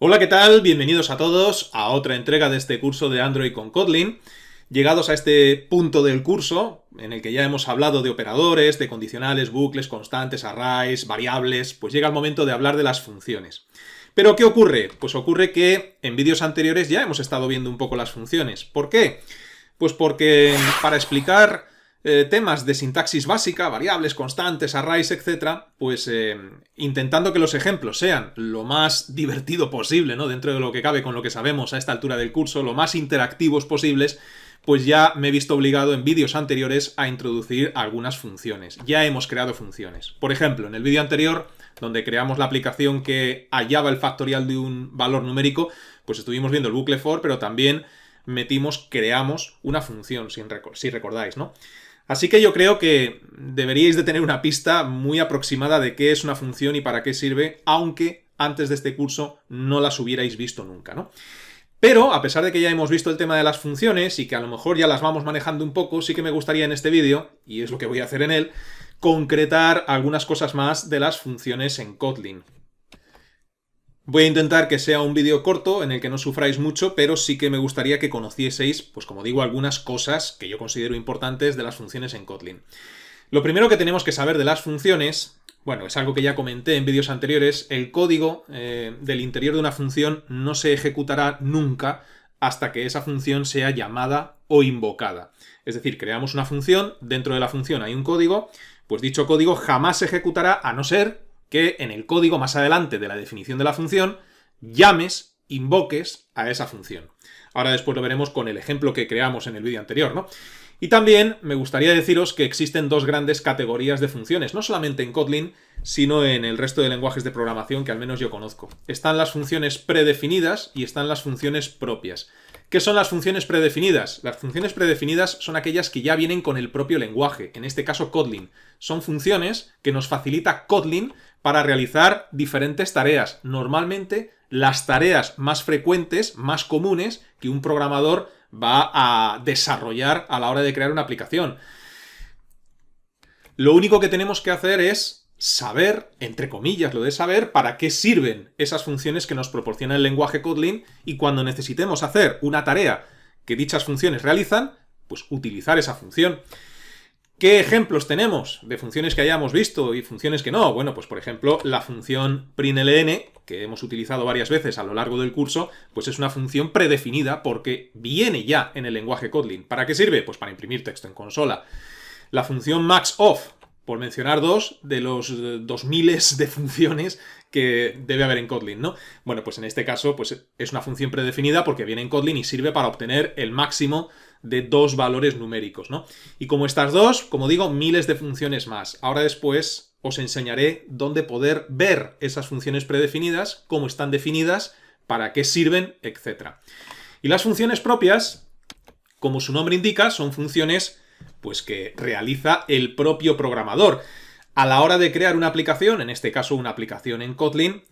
Hola, ¿qué tal? Bienvenidos a todos a otra entrega de este curso de Android con Kotlin. Llegados a este punto del curso, en el que ya hemos hablado de operadores, de condicionales, bucles, constantes, arrays, variables, pues llega el momento de hablar de las funciones. ¿Pero qué ocurre? Pues ocurre que en vídeos anteriores ya hemos estado viendo un poco las funciones. ¿Por qué? Pues porque para explicar temas de sintaxis básica, variables, constantes, arrays, etc., pues intentando que los ejemplos sean lo más divertido posible, ¿no? Dentro de lo que cabe con lo que sabemos a esta altura del curso, lo más interactivos posibles, pues ya me he visto obligado en vídeos anteriores a introducir algunas funciones. Ya hemos creado funciones. Por ejemplo, en el vídeo anterior, donde creamos la aplicación que hallaba el factorial de un valor numérico, pues estuvimos viendo el bucle for, pero también creamos una función, si recordáis, ¿no? Así que yo creo que deberíais de tener una pista muy aproximada de qué es una función y para qué sirve, aunque antes de este curso no las hubierais visto nunca, ¿no? Pero, a pesar de que ya hemos visto el tema de las funciones y que a lo mejor ya las vamos manejando un poco, sí que me gustaría en este vídeo, y es lo que voy a hacer en él, concretar algunas cosas más de las funciones en Kotlin. Voy a intentar que sea un vídeo corto en el que no sufráis mucho, pero sí que me gustaría que conocieseis, pues como digo, algunas cosas que yo considero importantes de las funciones en Kotlin. Lo primero que tenemos que saber de las funciones, bueno, es algo que ya comenté en vídeos anteriores, el código del interior de una función no se ejecutará nunca hasta que esa función sea llamada o invocada. Es decir, creamos una función, dentro de la función hay un código, pues dicho código jamás se ejecutará a no ser que en el código más adelante de la definición de la función invoques a esa función. Ahora después lo veremos con el ejemplo que creamos en el vídeo anterior, ¿no? Y también me gustaría deciros que existen dos grandes categorías de funciones, no solamente en Kotlin, sino en el resto de lenguajes de programación que al menos yo conozco. Están las funciones predefinidas y están las funciones propias. ¿Qué son las funciones predefinidas? Las funciones predefinidas son aquellas que ya vienen con el propio lenguaje, en este caso Kotlin. Son funciones que nos facilita Kotlin para realizar diferentes tareas. Normalmente las tareas más frecuentes, más comunes, que un programador va a desarrollar a la hora de crear una aplicación. Lo único que tenemos que hacer es saber, entre comillas, lo de saber, para qué sirven esas funciones que nos proporciona el lenguaje Kotlin y cuando necesitemos hacer una tarea que dichas funciones realizan, pues utilizar esa función. ¿Qué ejemplos tenemos de funciones que hayamos visto y funciones que no? Bueno, pues por ejemplo, la función println, que hemos utilizado varias veces a lo largo del curso, pues es una función predefinida porque viene ya en el lenguaje Kotlin. ¿Para qué sirve? Pues para imprimir texto en consola. La función maxOf, por mencionar dos de los 2000 de funciones que debe haber en Kotlin, ¿no? Bueno, pues en este caso pues es una función predefinida porque viene en Kotlin y sirve para obtener el máximo de dos valores numéricos, ¿no? Y como estas dos, como digo, miles de funciones más. Ahora después os enseñaré dónde poder ver esas funciones predefinidas, cómo están definidas, para qué sirven, etc. Y las funciones propias, como su nombre indica, son funciones pues que realiza el propio programador. A la hora de crear una aplicación, en este caso una aplicación en Kotlin,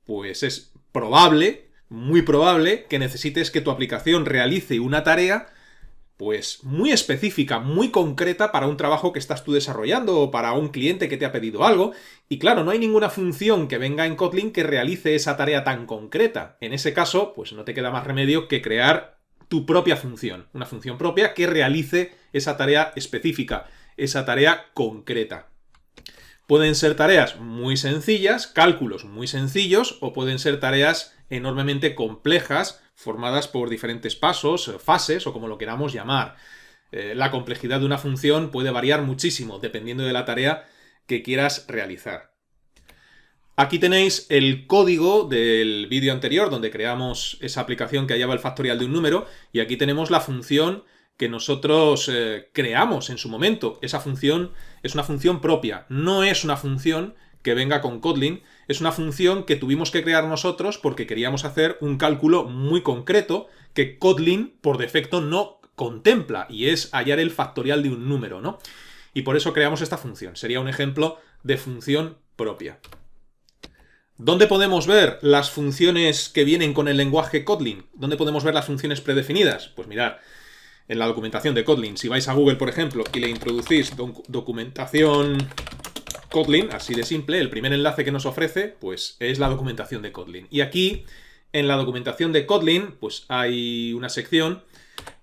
pues es probable, muy probable, que necesites que tu aplicación realice una tarea pues muy específica, muy concreta para un trabajo que estás tú desarrollando o para un cliente que te ha pedido algo. Y claro, no hay ninguna función que venga en Kotlin que realice esa tarea tan concreta. En ese caso, pues no te queda más remedio que crear tu propia función, una función propia que realice esa tarea específica, esa tarea concreta. Pueden ser tareas muy sencillas, cálculos muy sencillos, o pueden ser tareas enormemente complejas, formadas por diferentes pasos, fases o como lo queramos llamar. La complejidad de una función puede variar muchísimo dependiendo de la tarea que quieras realizar. Aquí tenéis el código del vídeo anterior donde creamos esa aplicación que hallaba el factorial de un número y aquí tenemos la función que nosotros creamos en su momento. Esa función es una función propia, no es una función que venga con Kotlin, es una función que tuvimos que crear nosotros porque queríamos hacer un cálculo muy concreto que Kotlin por defecto no contempla y es hallar el factorial de un número, ¿no? Y por eso creamos esta función. Sería un ejemplo de función propia. ¿Dónde podemos ver las funciones que vienen con el lenguaje Kotlin? ¿Dónde podemos ver las funciones predefinidas? Pues mirad, en la documentación de Kotlin. Si vais a Google, por ejemplo, y le introducís documentación Kotlin, así de simple, el primer enlace que nos ofrece, pues es la documentación de Kotlin. Y aquí En la documentación de Kotlin, pues hay una sección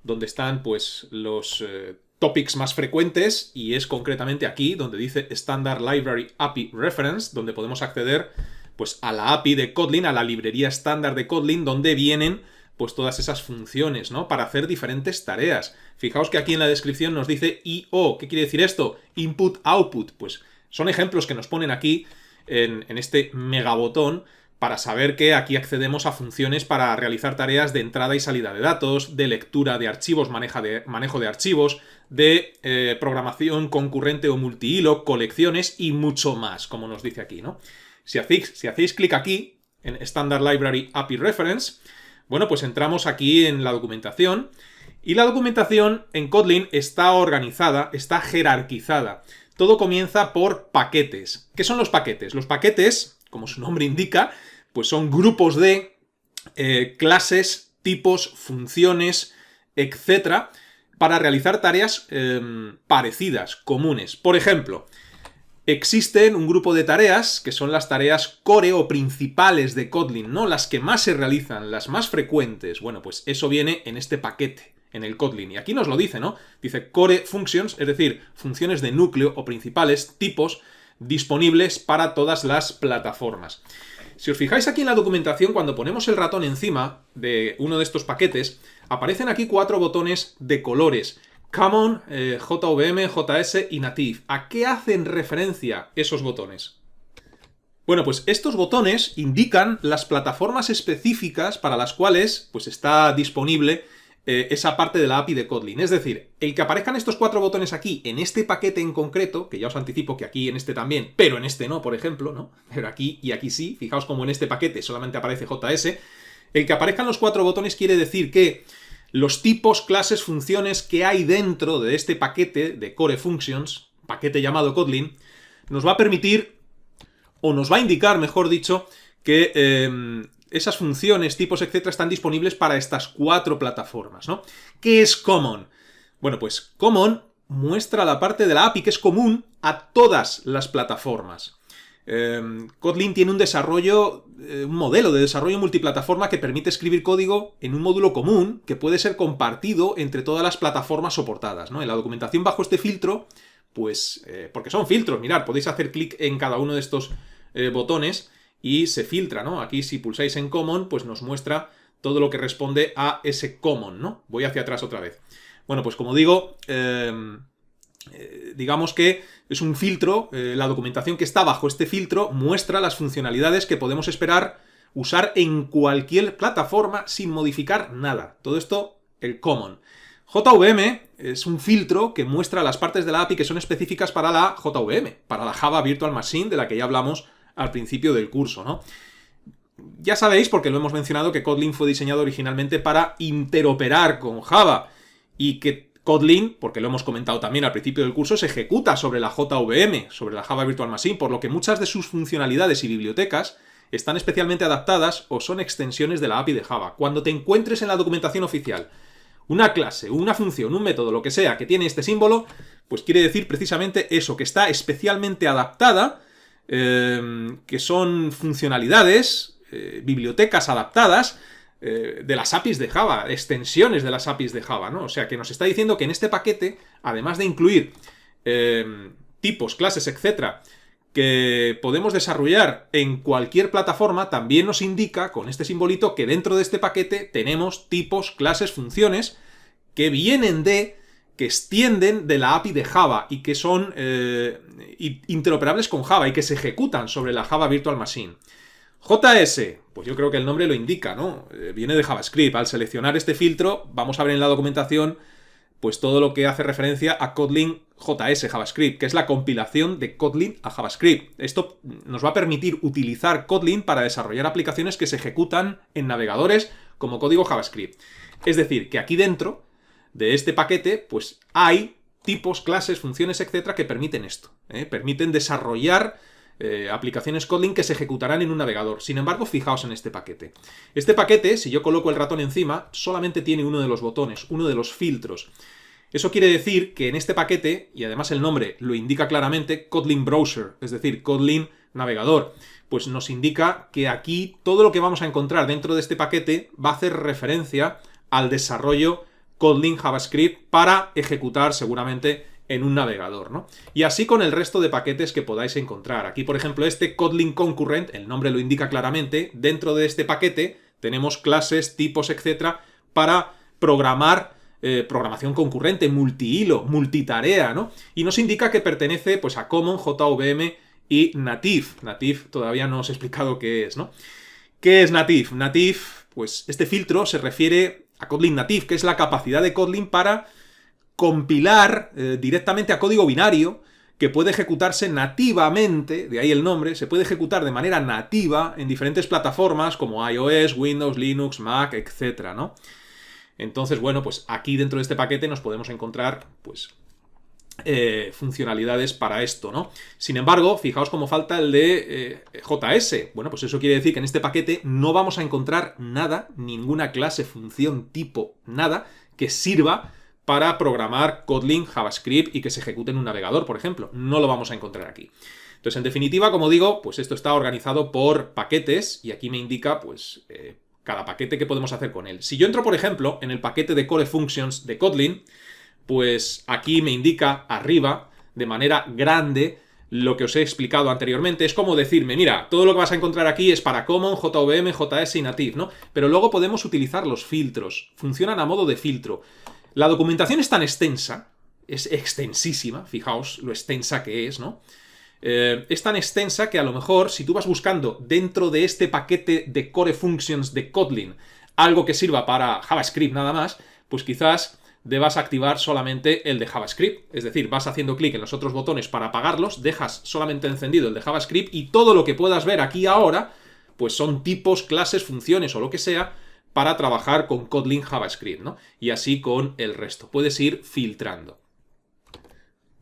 donde están pues los topics más frecuentes, y es concretamente aquí donde dice Standard Library API Reference, donde podemos acceder pues a la API de Kotlin, a la librería estándar de Kotlin, donde vienen pues todas esas funciones, ¿no? Para hacer diferentes tareas. Fijaos que aquí en la descripción nos dice IO. ¿Qué quiere decir esto? Input, Output. Pues son ejemplos que nos ponen aquí en este megabotón para saber que aquí accedemos a funciones para realizar tareas de entrada y salida de datos, de lectura de archivos, manejo de archivos, de programación concurrente o multihilo, colecciones y mucho más, como nos dice aquí, ¿no? Si hacéis clic aquí, en Standard Library API Reference, bueno, pues entramos aquí en la documentación, y la documentación en Kotlin está organizada, está jerarquizada. Todo comienza por paquetes. ¿Qué son los paquetes? Los paquetes, como su nombre indica, pues son grupos de clases, tipos, funciones, etcétera, para realizar tareas parecidas, comunes. Por ejemplo, existen un grupo de tareas que son las tareas core o principales de Kotlin, ¿no? Las que más se realizan, las más frecuentes. Bueno, pues eso viene en este paquete, en el Kotlin. Y aquí nos lo dice, ¿no? Dice core functions, es decir, funciones de núcleo o principales, tipos, disponibles para todas las plataformas. Si os fijáis aquí en la documentación, cuando ponemos el ratón encima de uno de estos paquetes, aparecen aquí 4 botones de colores: Common, JVM, JS y Native. ¿A qué hacen referencia esos botones? Bueno, pues estos botones indican las plataformas específicas para las cuales pues, está disponible esa parte de la API de Kotlin. Es decir, el que aparezcan estos 4 botones aquí, en este paquete en concreto, que ya os anticipo que aquí en este también, pero en este no, por ejemplo, ¿no? Pero aquí y aquí sí, fijaos como en este paquete solamente aparece JS, el que aparezcan los 4 botones quiere decir que los tipos, clases, funciones que hay dentro de este paquete de Core Functions, paquete llamado Kotlin, nos va a permitir, o nos va a indicar, mejor dicho, que esas funciones, tipos, etcétera, están disponibles para estas 4 plataformas, ¿no? ¿Qué es Common? Bueno, pues Common muestra la parte de la API que es común a todas las plataformas. Kotlin tiene un modelo de desarrollo multiplataforma que permite escribir código en un módulo común que puede ser compartido entre todas las plataformas soportadas, ¿no? En la documentación bajo este filtro, pues, porque son filtros, mirad, podéis hacer clic en cada uno de estos botones y se filtra, ¿no? Aquí si pulsáis en Common, pues nos muestra todo lo que responde a ese Common, ¿no? Voy hacia atrás otra vez. Bueno, pues como digo, digamos que es un filtro, la documentación que está bajo este filtro muestra las funcionalidades que podemos esperar usar en cualquier plataforma sin modificar nada. Todo esto, el Common. JVM es un filtro que muestra las partes de la API que son específicas para la JVM, para la Java Virtual Machine, de la que ya hablamos al principio del curso, ¿no? Ya sabéis, porque lo hemos mencionado, que Kotlin fue diseñado originalmente para interoperar con Java, y que Kotlin, porque lo hemos comentado también al principio del curso, se ejecuta sobre la JVM, sobre la Java Virtual Machine, por lo que muchas de sus funcionalidades y bibliotecas están especialmente adaptadas o son extensiones de la API de Java. Cuando te encuentres en la documentación oficial una clase, una función, un método, lo que sea, que tiene este símbolo, pues quiere decir precisamente eso, que está especialmente adaptada, que son funcionalidades, bibliotecas adaptadas de las APIs de Java, extensiones de las APIs de Java, ¿no? O sea, que nos está diciendo que en este paquete, además de incluir tipos, clases, etcétera, que podemos desarrollar en cualquier plataforma, también nos indica con este simbolito que dentro de este paquete tenemos tipos, clases, funciones que vienen que extienden de la API de Java y que son interoperables con Java y que se ejecutan sobre la Java Virtual Machine. JS, pues yo creo que el nombre lo indica, ¿no? Viene de JavaScript. Al seleccionar este filtro, vamos a ver en la documentación pues todo lo que hace referencia a Kotlin JS JavaScript, que es la compilación de Kotlin a JavaScript. Esto nos va a permitir utilizar Kotlin para desarrollar aplicaciones que se ejecutan en navegadores como código JavaScript. Es decir, que aquí dentro de este paquete, pues hay tipos, clases, funciones, etcétera, que permiten esto. Permiten desarrollar aplicaciones Kotlin que se ejecutarán en un navegador. Sin embargo, fijaos en este paquete. Este paquete, si yo coloco el ratón encima, solamente tiene uno de los botones, uno de los filtros. Eso quiere decir que en este paquete, y además el nombre lo indica claramente, Kotlin Browser, es decir, Kotlin navegador? Pues nos indica que aquí todo lo que vamos a encontrar dentro de este paquete va a hacer referencia al desarrollo Kotlin JavaScript para ejecutar seguramente en un navegador, ¿no? Y así con el resto de paquetes que podáis encontrar. Aquí, por ejemplo, este Kotlin Concurrent, el nombre lo indica claramente, dentro de este paquete tenemos clases, tipos, etcétera, para programar programación concurrente, multihilo, multitarea, ¿no? Y nos indica que pertenece pues a Common, JVM y Native. Native todavía no os he explicado qué es, ¿no? ¿Qué es Native? Native, pues este filtro se refiere a Kotlin Native, que es la capacidad de Kotlin para compilar directamente a código binario que puede ejecutarse nativamente, de ahí el nombre, se puede ejecutar de manera nativa en diferentes plataformas como iOS, Windows, Linux, Mac, etcétera, ¿no? Entonces, bueno, pues aquí dentro de este paquete nos podemos encontrar, pues, funcionalidades para esto, ¿no? Sin embargo, fijaos cómo falta el de JS. Bueno, pues eso quiere decir que en este paquete no vamos a encontrar nada, ninguna clase, función, tipo, nada que sirva para programar Kotlin, JavaScript y que se ejecute en un navegador, por ejemplo. No lo vamos a encontrar aquí. Entonces, en definitiva, como digo, pues esto está organizado por paquetes y aquí me indica, pues, cada paquete que podemos hacer con él. Si yo entro, por ejemplo, en el paquete de Core Functions de Kotlin, pues aquí me indica arriba, de manera grande, lo que os he explicado anteriormente. Es como decirme, mira, todo lo que vas a encontrar aquí es para Common, JVM, JS y Native, ¿no? Pero luego podemos utilizar los filtros. Funcionan a modo de filtro. La documentación es tan extensa, es extensísima, fijaos lo extensa que es, ¿no? Es tan extensa que a lo mejor si tú vas buscando dentro de este paquete de Core Functions de Kotlin algo que sirva para JavaScript nada más, pues quizás debas activar solamente el de JavaScript. Es decir, vas haciendo clic en los otros botones para apagarlos, dejas solamente encendido el de JavaScript y todo lo que puedas ver aquí ahora, pues son tipos, clases, funciones o lo que sea para trabajar con Kotlin JavaScript, ¿no? Y así con el resto. Puedes ir filtrando.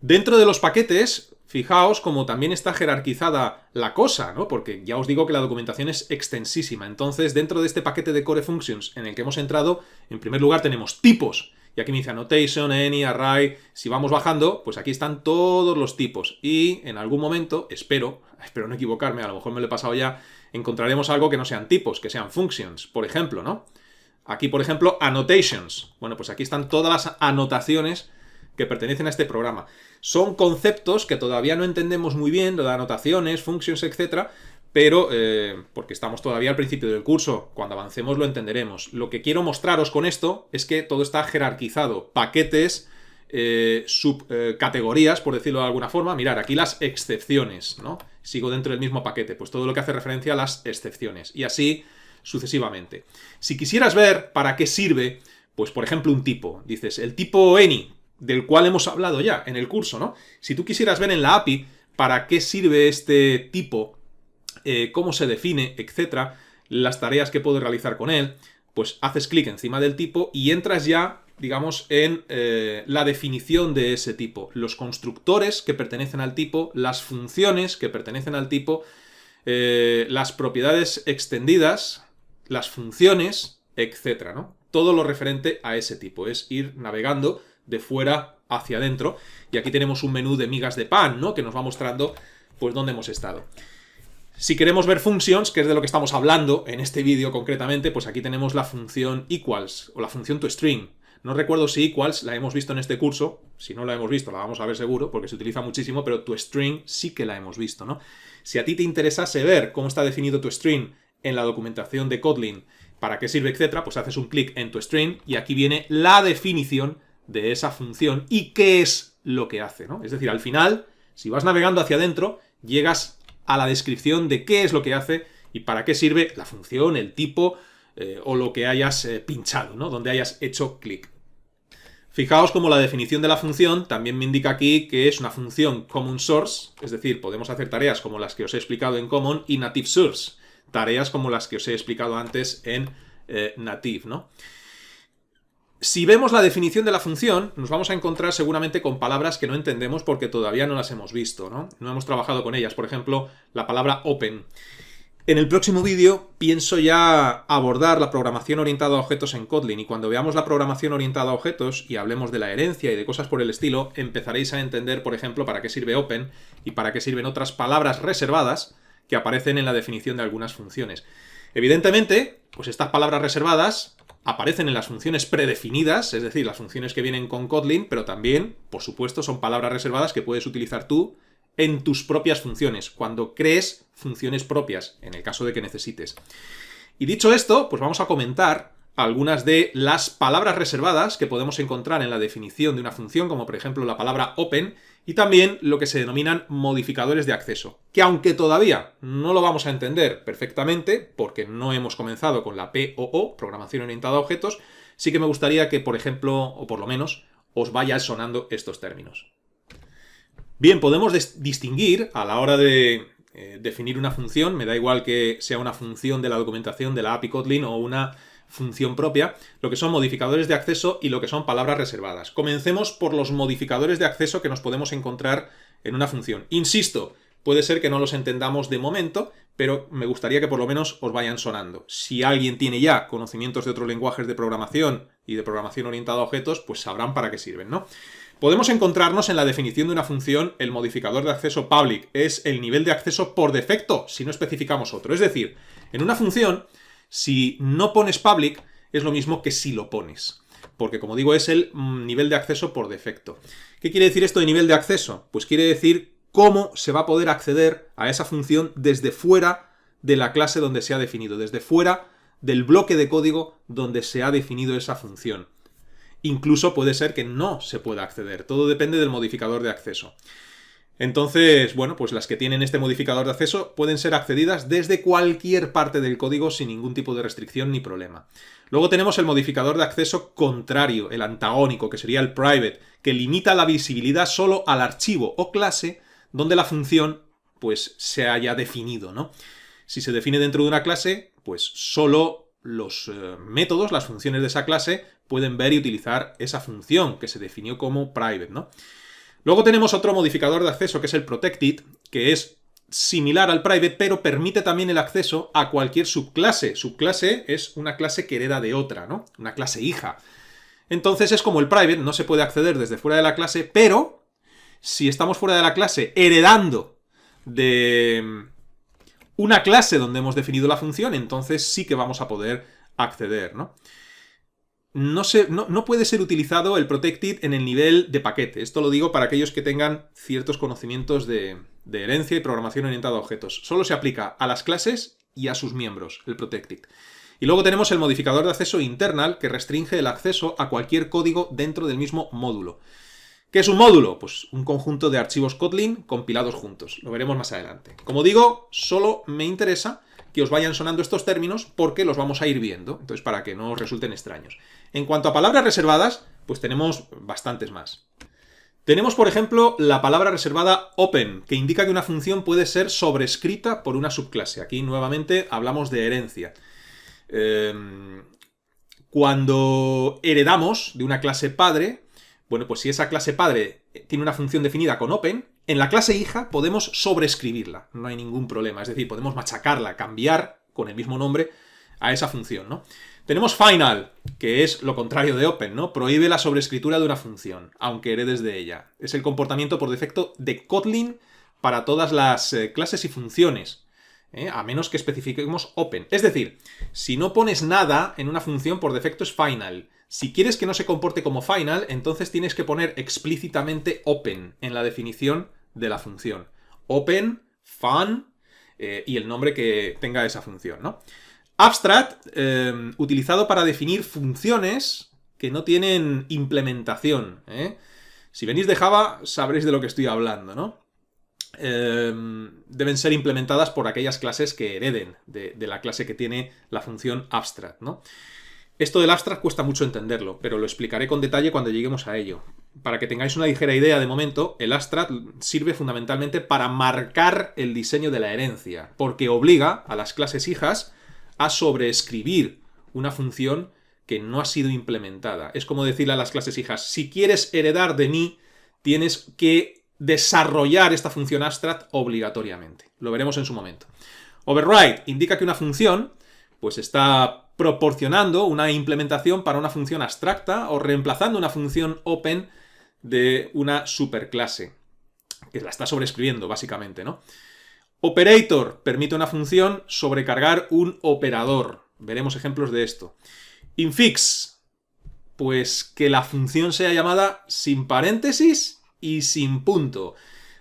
Dentro de los paquetes, fijaos como también está jerarquizada la cosa, ¿no? Porque ya os digo que la documentación es extensísima. Entonces, dentro de este paquete de Core Functions en el que hemos entrado, en primer lugar tenemos tipos. Y aquí me dice annotation, any, array. Si vamos bajando, pues aquí están todos los tipos. Y en algún momento, espero no equivocarme, a lo mejor me lo he pasado ya, encontraremos algo que no sean tipos, que sean functions, por ejemplo, ¿no? Aquí, por ejemplo, annotations. Bueno, pues aquí están todas las anotaciones que pertenecen a este programa. Son conceptos que todavía no entendemos muy bien, lo de anotaciones, functions, etcétera, pero porque estamos todavía al principio del curso, cuando avancemos lo entenderemos. Lo que quiero mostraros con esto es que todo está jerarquizado, paquetes, subcategorías, por decirlo de alguna forma. Mirad, aquí las excepciones, ¿no? Sigo dentro del mismo paquete, pues todo lo que hace referencia a las excepciones, y así sucesivamente. Si quisieras ver para qué sirve, pues por ejemplo un tipo, dices, el tipo any, del cual hemos hablado ya en el curso, ¿no? Si tú quisieras ver en la API para qué sirve este tipo, cómo se define, etcétera, las tareas que puedo realizar con él, pues haces clic encima del tipo y entras ya, digamos, en la definición de ese tipo. Los constructores que pertenecen al tipo, las funciones que pertenecen al tipo, las propiedades extendidas, las funciones, etcétera, ¿no? Todo lo referente a ese tipo. Es ir navegando de fuera hacia adentro. Y aquí tenemos un menú de migas de pan, ¿no? Que nos va mostrando, pues, dónde hemos estado. Si queremos ver functions, que es de lo que estamos hablando en este vídeo concretamente, pues aquí tenemos la función equals o la función toString. No recuerdo si equals la hemos visto en este curso. Si no la hemos visto, la vamos a ver seguro, porque se utiliza muchísimo, pero toString sí que la hemos visto, ¿no? Si a ti te interesase ver cómo está definido toString en la documentación de Kotlin, para qué sirve, etcétera, pues haces un clic en toString y aquí viene la definición de esa función y qué es lo que hace, ¿no? Es decir, al final, si vas navegando hacia adentro, llegas a la descripción de qué es lo que hace y para qué sirve la función, el tipo o lo que hayas pinchado, ¿no? Donde hayas hecho clic. Fijaos como la definición de la función también me indica aquí que es una función common source, es decir, podemos hacer tareas como las que os he explicado en common, y native source, tareas como las que os he explicado antes en native, ¿no? Si vemos la definición de la función, nos vamos a encontrar seguramente con palabras que no entendemos porque todavía no las hemos visto, ¿no? No hemos trabajado con ellas. Por ejemplo, la palabra open. En el próximo vídeo pienso ya abordar la programación orientada a objetos en Kotlin, y cuando veamos la programación orientada a objetos y hablemos de la herencia y de cosas por el estilo, empezaréis a entender, por ejemplo, para qué sirve open y para qué sirven otras palabras reservadas que aparecen en la definición de algunas funciones. Evidentemente, pues estas palabras reservadas aparecen en las funciones predefinidas, es decir, las funciones que vienen con Kotlin, pero también, por supuesto, son palabras reservadas que puedes utilizar tú en tus propias funciones, cuando crees funciones propias, en el caso de que necesites. Y dicho esto, pues vamos a comentar algunas de las palabras reservadas que podemos encontrar en la definición de una función, como por ejemplo la palabra open, y también lo que se denominan modificadores de acceso, que aunque todavía no lo vamos a entender perfectamente, porque no hemos comenzado con la POO, programación orientada a objetos, sí que me gustaría que, por ejemplo, o por lo menos, os vaya sonando estos términos. Bien, podemos distinguir a la hora de definir una función, me da igual que sea una función de la documentación de la API Kotlin o una función propia, lo que son modificadores de acceso y lo que son palabras reservadas. Comencemos por los modificadores de acceso que nos podemos encontrar en una función. Insisto, puede ser que no los entendamos de momento, pero me gustaría que por lo menos os vayan sonando. Si alguien tiene ya conocimientos de otros lenguajes de programación y de programación orientada a objetos, pues sabrán para qué sirven, ¿no? Podemos encontrarnos en la definición de una función el modificador de acceso public. Es el nivel de acceso por defecto, si no especificamos otro. Es decir, en una función, si no pones public, es lo mismo que si lo pones. Porque, como digo, es el nivel de acceso por defecto. ¿Qué quiere decir esto de nivel de acceso? Pues quiere decir cómo se va a poder acceder a esa función desde fuera de la clase donde se ha definido, desde fuera del bloque de código donde se ha definido esa función. Incluso puede ser que no se pueda acceder. Todo depende del modificador de acceso. Entonces, bueno, pues las que tienen este modificador de acceso pueden ser accedidas desde cualquier parte del código sin ningún tipo de restricción ni problema. Luego tenemos el modificador de acceso contrario, el antagónico, que sería el private, que limita la visibilidad solo al archivo o clase donde la función pues se haya definido, ¿no? Si se define dentro de una clase, pues solo los métodos, las funciones de esa clase, pueden ver y utilizar esa función que se definió como private, ¿no? Luego tenemos otro modificador de acceso que es el protected, que es similar al private, pero permite también el acceso a cualquier subclase. Subclase es una clase que hereda de otra, ¿no? Una clase hija. Entonces es como el private, no se puede acceder desde fuera de la clase, pero si estamos fuera de la clase heredando de una clase donde hemos definido la función, entonces sí que vamos a poder acceder, ¿no? No puede ser utilizado el protected en el nivel de paquete. Esto lo digo para aquellos que tengan ciertos conocimientos de herencia y programación orientada a objetos. Solo se aplica a las clases y a sus miembros, el protected. Y luego tenemos el modificador de acceso internal, que restringe el acceso a cualquier código dentro del mismo módulo. ¿Qué es un módulo? Pues un conjunto de archivos Kotlin compilados juntos. Lo veremos más adelante. Como digo, solo me interesa que os vayan sonando estos términos porque los vamos a ir viendo, entonces para que no os resulten extraños. En cuanto a palabras reservadas, pues tenemos bastantes más. Tenemos, por ejemplo, la palabra reservada open, que indica que una función puede ser sobrescrita por una subclase. Aquí nuevamente hablamos de herencia. Cuando heredamos de una clase padre, bueno, pues si esa clase padre tiene una función definida con open, en la clase hija podemos sobreescribirla, no hay ningún problema. Es decir, podemos machacarla, cambiar con el mismo nombre a esa función, ¿no? Tenemos final, que es lo contrario de open, ¿no? Prohíbe la sobreescritura de una función, aunque heredes de ella. Es el comportamiento por defecto de Kotlin para todas las clases y funciones, a menos que especifiquemos open. Es decir, si no pones nada en una función, por defecto es final. Si quieres que no se comporte como final, entonces tienes que poner explícitamente open en la definición de la función. Open, fun y el nombre que tenga esa función, ¿no? Abstract, utilizado para definir funciones que no tienen implementación. Si venís de Java, sabréis de lo que estoy hablando, ¿no? Deben ser implementadas por aquellas clases que hereden de la clase que tiene la función abstract, ¿no? Esto del abstract cuesta mucho entenderlo, pero lo explicaré con detalle cuando lleguemos a ello. Para que tengáis una ligera idea de momento, el abstract sirve fundamentalmente para marcar el diseño de la herencia, porque obliga a las clases hijas a sobreescribir una función que no ha sido implementada. Es como decirle a las clases hijas, si quieres heredar de mí, tienes que desarrollar esta función abstract obligatoriamente. Lo veremos en su momento. Override indica que una función pues está proporcionando una implementación para una función abstracta o reemplazando una función open de una superclase, que la está sobreescribiendo, básicamente, ¿no? Operator permite a una función sobrecargar un operador. Veremos ejemplos de esto. Infix, pues que la función sea llamada sin paréntesis y sin punto.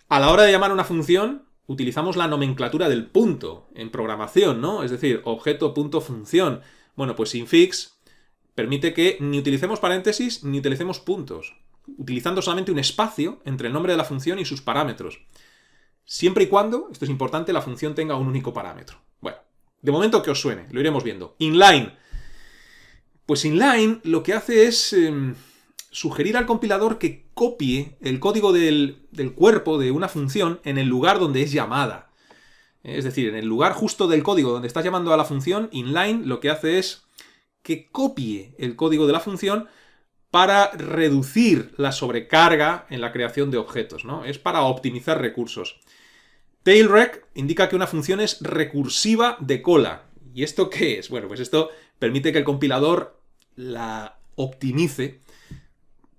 A la hora de llamar una función, utilizamos la nomenclatura del punto en programación, ¿no? Es decir, objeto.función. Bueno, pues infix permite que ni utilicemos paréntesis ni utilicemos puntos, utilizando solamente un espacio entre el nombre de la función y sus parámetros. Siempre y cuando, esto es importante, la función tenga un único parámetro. Bueno, de momento que os suene, lo iremos viendo. Inline. Pues inline lo que hace es sugerir al compilador que copie el código del cuerpo de una función en el lugar donde es llamada. Es decir, en el lugar justo del código donde estás llamando a la función, inline lo que hace es que copie el código de la función para reducir la sobrecarga en la creación de objetos, ¿no? Es para optimizar recursos. Tailrec indica que una función es recursiva de cola. ¿Y esto qué es? Bueno, pues esto permite que el compilador la optimice,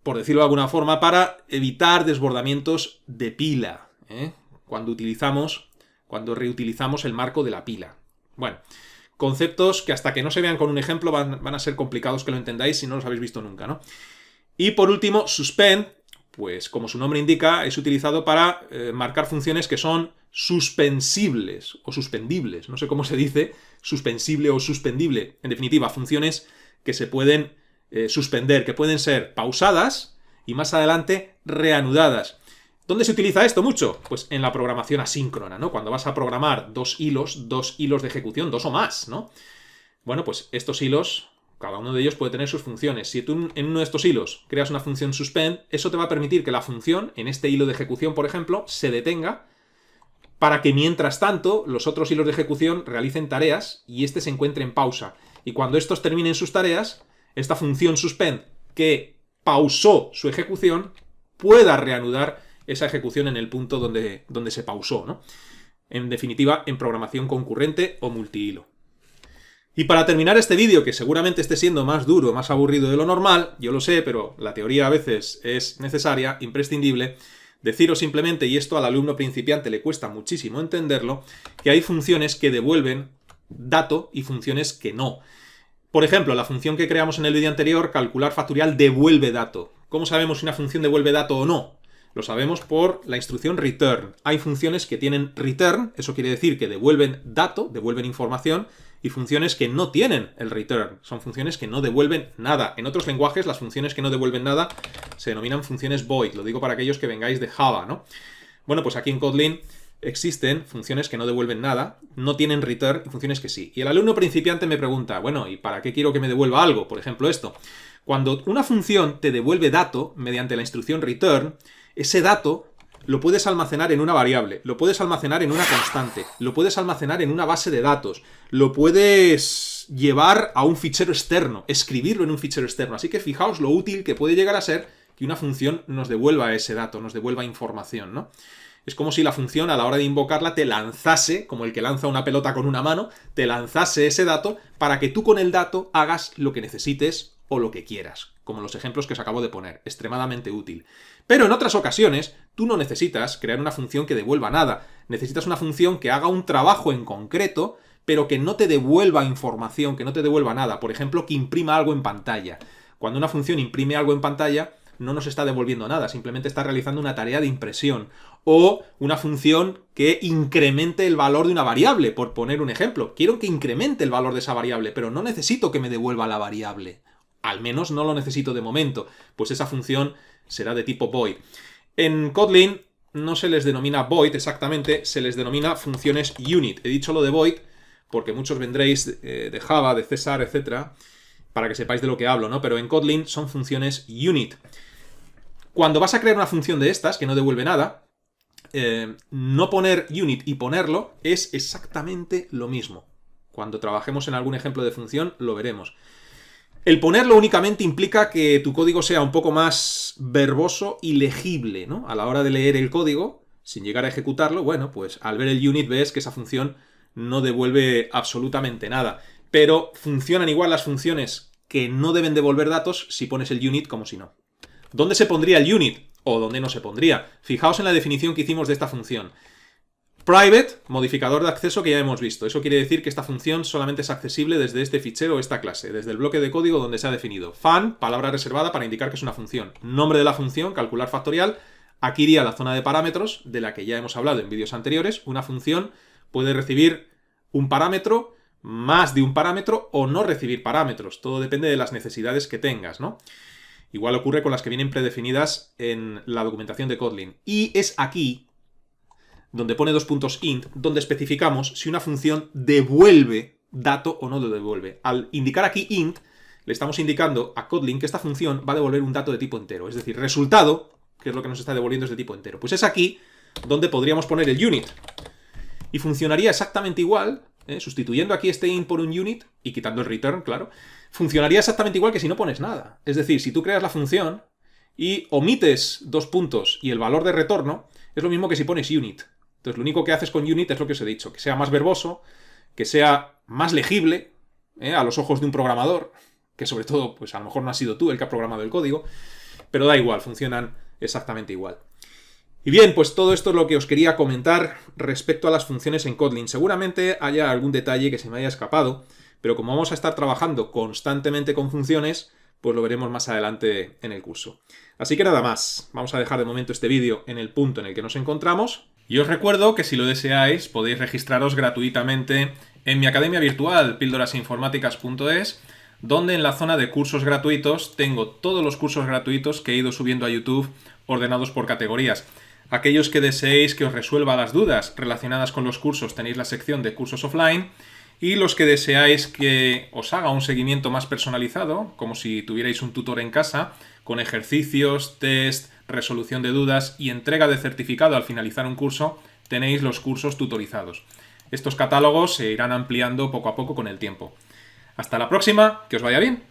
por decirlo de alguna forma, para evitar desbordamientos de pila, ¿eh? Cuando reutilizamos el marco de la pila. Bueno, conceptos que hasta que no se vean con un ejemplo van a ser complicados que lo entendáis si no los habéis visto nunca, ¿no? Y por último, suspend, pues como su nombre indica, es utilizado para marcar funciones que son suspensibles o suspendibles. No sé cómo se dice, suspensible o suspendible. En definitiva, funciones que se pueden suspender, que pueden ser pausadas y más adelante reanudadas. ¿Dónde se utiliza esto mucho? Pues en la programación asíncrona, ¿no? Cuando vas a programar dos hilos de ejecución, dos o más, ¿no? Bueno, pues estos hilos, cada uno de ellos puede tener sus funciones. Si tú en uno de estos hilos creas una función suspend, eso te va a permitir que la función, en este hilo de ejecución, por ejemplo, se detenga para que mientras tanto los otros hilos de ejecución realicen tareas y este se encuentre en pausa. Y cuando estos terminen sus tareas, esta función suspend que pausó su ejecución pueda reanudar esa ejecución en el punto donde se pausó, ¿no? En definitiva, en programación concurrente o multihilo. Y para terminar este vídeo, que seguramente esté siendo más duro, más aburrido de lo normal, yo lo sé, pero la teoría a veces es necesaria, imprescindible, deciros simplemente, y esto al alumno principiante le cuesta muchísimo entenderlo, que hay funciones que devuelven dato y funciones que no. Por ejemplo, la función que creamos en el vídeo anterior, calcular factorial, devuelve dato. ¿Cómo sabemos si una función devuelve dato o no? Lo sabemos por la instrucción return. Hay funciones que tienen return, eso quiere decir que devuelven dato, devuelven información, y funciones que no tienen el return. Son funciones que no devuelven nada. En otros lenguajes, las funciones que no devuelven nada se denominan funciones void. Lo digo para aquellos que vengáis de Java, ¿no? Bueno, pues aquí en Kotlin existen funciones que no devuelven nada, no tienen return, y funciones que sí. Y el alumno principiante me pregunta, bueno, ¿y para qué quiero que me devuelva algo? Por ejemplo, esto. Cuando una función te devuelve dato mediante la instrucción return, ese dato lo puedes almacenar en una variable, lo puedes almacenar en una constante, lo puedes almacenar en una base de datos, lo puedes llevar a un fichero externo, escribirlo en un fichero externo. Así que fijaos lo útil que puede llegar a ser que una función nos devuelva ese dato, nos devuelva información, ¿no? Es como si la función a la hora de invocarla te lanzase, como el que lanza una pelota con una mano, te lanzase ese dato para que tú con el dato hagas lo que necesites o lo que quieras, como los ejemplos que os acabo de poner, extremadamente útil. Pero en otras ocasiones, tú no necesitas crear una función que devuelva nada, necesitas una función que haga un trabajo en concreto, pero que no te devuelva información, que no te devuelva nada, por ejemplo, que imprima algo en pantalla. Cuando una función imprime algo en pantalla, no nos está devolviendo nada, simplemente está realizando una tarea de impresión. O una función que incremente el valor de una variable, por poner un ejemplo. Quiero que incremente el valor de esa variable, pero no necesito que me devuelva la variable. Al menos no lo necesito de momento, pues esa función será de tipo void. En Kotlin no se les denomina void exactamente, se les denomina funciones unit. He dicho lo de void porque muchos vendréis de Java, de César, etcétera, para que sepáis de lo que hablo, ¿no? Pero en Kotlin son funciones unit. Cuando vas a crear una función de estas, que no devuelve nada, no poner unit y ponerlo es exactamente lo mismo. Cuando trabajemos en algún ejemplo de función lo veremos. El ponerlo únicamente implica que tu código sea un poco más verboso y legible, ¿no? A la hora de leer el código, sin llegar a ejecutarlo, bueno, pues al ver el unit ves que esa función no devuelve absolutamente nada. Pero funcionan igual las funciones que no deben devolver datos si pones el unit como si no. ¿Dónde se pondría el unit? ¿O dónde no se pondría? Fijaos en la definición que hicimos de esta función. Private, modificador de acceso que ya hemos visto. Eso quiere decir que esta función solamente es accesible desde este fichero o esta clase, desde el bloque de código donde se ha definido. Fan, palabra reservada para indicar que es una función. Nombre de la función, calcular factorial. Aquí iría la zona de parámetros, de la que ya hemos hablado en vídeos anteriores. Una función puede recibir un parámetro, más de un parámetro, o no recibir parámetros. Todo depende de las necesidades que tengas, ¿no? Igual ocurre con las que vienen predefinidas en la documentación de Kotlin. Y es aquí donde pone int, donde especificamos si una función devuelve dato o no lo devuelve. Al indicar aquí int, le estamos indicando a Kotlin que esta función va a devolver un dato de tipo entero. Es decir, resultado, que es lo que nos está devolviendo, es de tipo entero. Pues es aquí donde podríamos poner el unit. Y funcionaría exactamente igual, sustituyendo aquí este int por un unit, y quitando el return, claro, funcionaría exactamente igual que si no pones nada. Es decir, si tú creas la función y omites 2 puntos y el valor de retorno, es lo mismo que si pones unit. Entonces, lo único que haces con unit es lo que os he dicho, que sea más verboso, que sea más legible a los ojos de un programador, que sobre todo, pues a lo mejor no has sido tú el que ha programado el código, pero da igual, funcionan exactamente igual. Y bien, pues todo esto es lo que os quería comentar respecto a las funciones en Kotlin. Seguramente haya algún detalle que se me haya escapado, pero como vamos a estar trabajando constantemente con funciones, pues lo veremos más adelante en el curso. Así que nada más, vamos a dejar de momento este vídeo en el punto en el que nos encontramos. Y os recuerdo que si lo deseáis podéis registraros gratuitamente en mi academia virtual píldorasinformáticas.es, donde en la zona de cursos gratuitos tengo todos los cursos gratuitos que he ido subiendo a YouTube ordenados por categorías. Aquellos que deseéis que os resuelva las dudas relacionadas con los cursos tenéis la sección de cursos offline, y los que deseáis que os haga un seguimiento más personalizado, como si tuvierais un tutor en casa, con ejercicios, test, resolución de dudas y entrega de certificado al finalizar un curso, tenéis los cursos tutorizados. Estos catálogos se irán ampliando poco a poco con el tiempo. Hasta la próxima, que os vaya bien.